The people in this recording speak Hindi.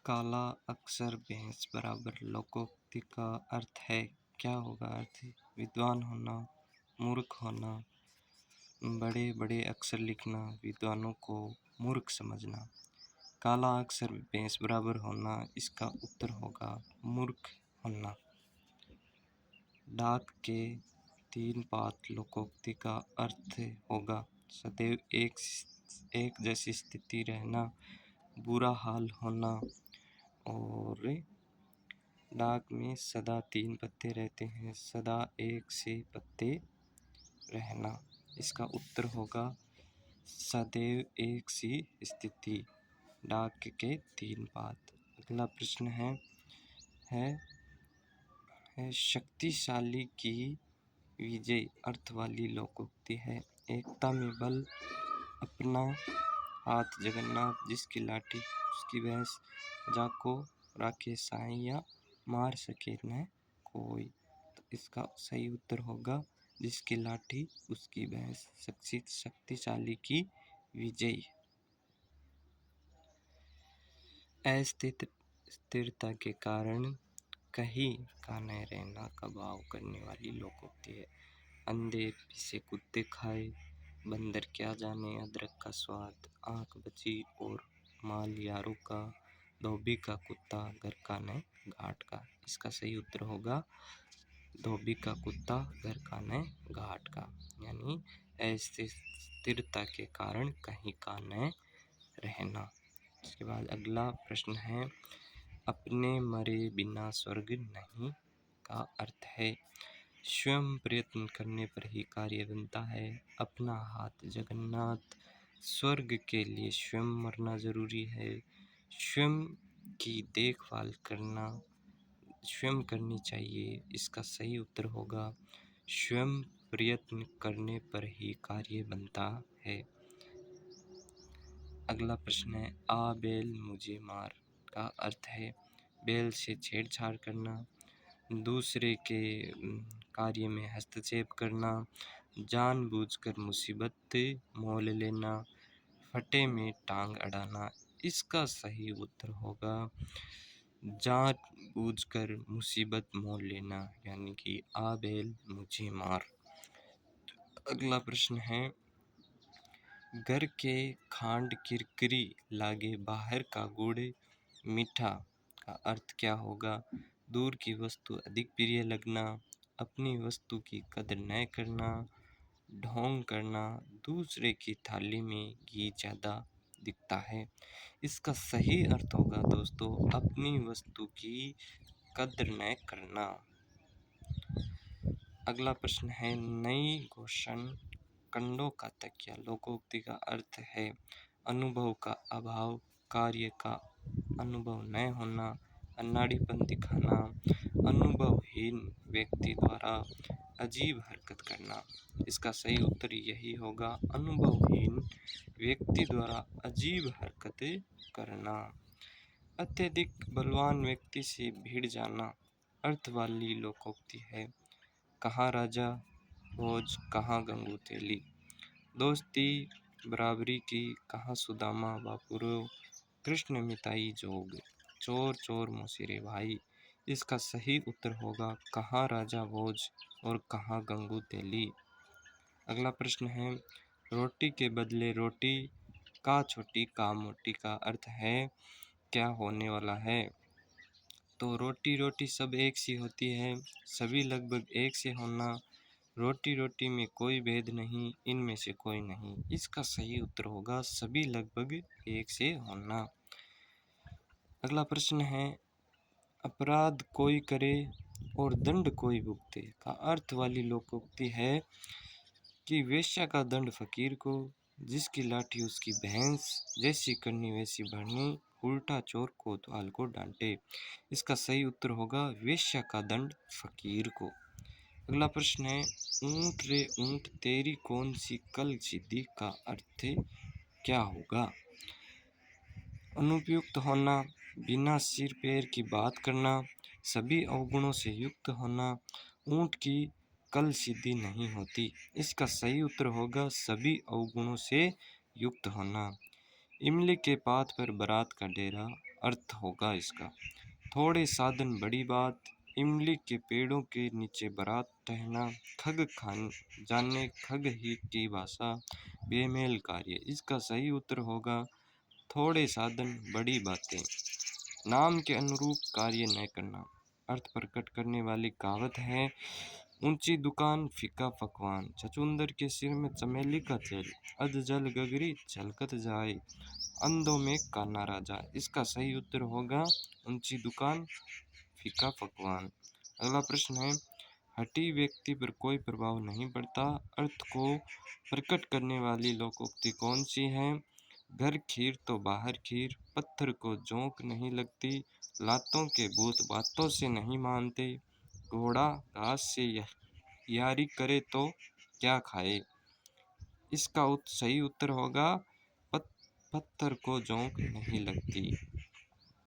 काला अक्षर भैंस बराबर लोकोक्ति का अर्थ है। क्या होगा अर्थ? विद्वान होना, मूर्ख होना, बड़े बड़े अक्षर लिखना, विद्वानों को मूर्ख समझना। काला अक्षर भैंस बराबर होना, इसका उत्तर होगा मूर्ख होना। डाक के तीन पात लोकोक्ति का अर्थ होगा सदैव एक जैसी स्थिति रहना, बुरा हाल होना, और डाक में सदा तीन पत्ते रहते हैं, सदा एक से पत्ते रहना। इसका उत्तर होगा सदैव एक सी स्थिति, डाक के तीन पात। अगला प्रश्न है शक्तिशाली की विजय अर्थ वाली लोकोक्ति है। एकता में बल, अपना हाथ जगन्नाथ, जिसकी लाठी उसकी भैंस, जाको राखे साइया, मार सके न कोई। तो इसका सही उत्तर होगा जिसकी लाठी उसकी भैंस, शक्तिशाली की विजय। अस्थिरता के कारण कहीं का न रहना का भाव करने वाली लोकोक्ति है। अंधे पीसे कुत्ते खाए, बंदर क्या जाने अदरक का स्वाद, आंख बची और माल यारों का, धोबी का कुत्ता घर का न घाट का। इसका सही उत्तर होगा धोबी का कुत्ता घर का न घाट का, यानी अस्थिरता के कारण कहीं का न रहना। इसके बाद अगला प्रश्न है अपने मरे बिना स्वर्ग नहीं का अर्थ है। स्वयं प्रयत्न करने पर ही कार्य बनता है, अपना हाथ जगन्नाथ, स्वर्ग के लिए स्वयं मरना जरूरी है, स्वयं की देखभाल करना स्वयं करनी चाहिए। इसका सही उत्तर होगा स्वयं प्रयत्न करने पर ही कार्य बनता है। अगला प्रश्न है आ बैल मुझे मार का अर्थ है बैल से छेड़छाड़ करना, दूसरे के कार्य में हस्तक्षेप करना, जानबूझकर मुसीबत मोल लेना, फटे में टांग अड़ाना। इसका सही उत्तर होगा जानबूझकर मुसीबत मोल लेना, यानी कि आ बैल मुझे मार। अगला प्रश्न है घर के खांड किरकिरी लागे, बाहर का गुड़ मीठा का अर्थ क्या होगा? दूर की वस्तु अधिक प्रिय लगना, अपनी वस्तु की कदर न करना, ढोंग करना, दूसरे की थाली में घी ज़्यादा दिखता है। इसका सही अर्थ होगा दोस्तों अपनी वस्तु की कदर न करना। अगला प्रश्न है नई घोषण कंडों का तकिया लोकोक्ति का अर्थ है अनुभव का अभाव, कार्य का अनुभव न होना, अनाड़ीपन दिखाना, अनुभवहीन व्यक्ति द्वारा अजीब हरकत करना। इसका सही उत्तर यही होगा अनुभवहीन व्यक्ति द्वारा अजीब हरकत करना। अत्यधिक बलवान व्यक्ति से भिड़ जाना अर्थ वाली लोकोक्ति है। कहाँ राजा भोज, कहाँ गंगू तेली, दोस्ती बराबरी की, कहाँ सुदामा बापुरो, कृष्ण मिताई जोग, चोर चोर मौसिरे भाई। इसका सही उत्तर होगा कहाँ राजा भोज और कहाँ गंगू तेली। अगला प्रश्न है रोटी के बदले रोटी, का छोटी का मोटी का अर्थ है क्या होने वाला है? तो रोटी रोटी सब एक सी होती है, सभी लगभग एक से होना, रोटी रोटी में कोई भेद नहीं, इनमें से कोई नहीं। इसका सही उत्तर होगा सभी लगभग एक से होना। अगला प्रश्न है अपराध कोई करे और दंड कोई भुगते का अर्थ वाली लोकोक्ति है कि वेश्या का दंड फकीर को, जिसकी लाठी उसकी भैंस, जैसी करनी वैसी भरनी, उल्टा चोर कोतवाल को डांटे। इसका सही उत्तर होगा वेश्या का दंड फकीर को। अगला प्रश्न है ऊंट रे ऊंट तेरी कौन सी कल सिद्धि का अर्थ क्या होगा? अनुपयुक्त होना, बिना सिर पैर की बात करना, सभी अवगुणों से युक्त होना, ऊंट की कल सिद्धि नहीं होती। इसका सही उत्तर होगा सभी अवगुणों से युक्त होना। इमली के पात पर बारात का डेरा, अर्थ होगा इसका। थोड़े साधन बड़ी बात, इमली के पेड़ों के नीचे बारात टहना, खग खान जाने खग ही की भाषा, बेमेल कार्य। इसका सही उत्तर होगा थोड़े साधन बड़ी बातें। नाम के अनुरूप कार्य न करना, अर्थ प्रकट करने वाली कहावत है। ऊंची दुकान फीका पकवान, छछूंदर के सिर में चमेली का तेल, अध जल गगरी छलकत जाए, अंधों में काना राजा। इसका सही उत्तर होगा ऊंची दुकान फीका पकवान। अगला प्रश्न है, हठी व्यक्ति पर कोई प्रभाव नहीं पड़ता, अर्थ को प्रकट करने वाली लोकोक्ति कौन सी है? घर खीर तो बाहर खीर, पत्थर को जोंक नहीं लगती, लातों के भूत बातों से नहीं मानते, घोड़ा घास से यारी करे तो क्या खाए। इसका सही उत्तर होगा पत्थर को जोंक नहीं लगती।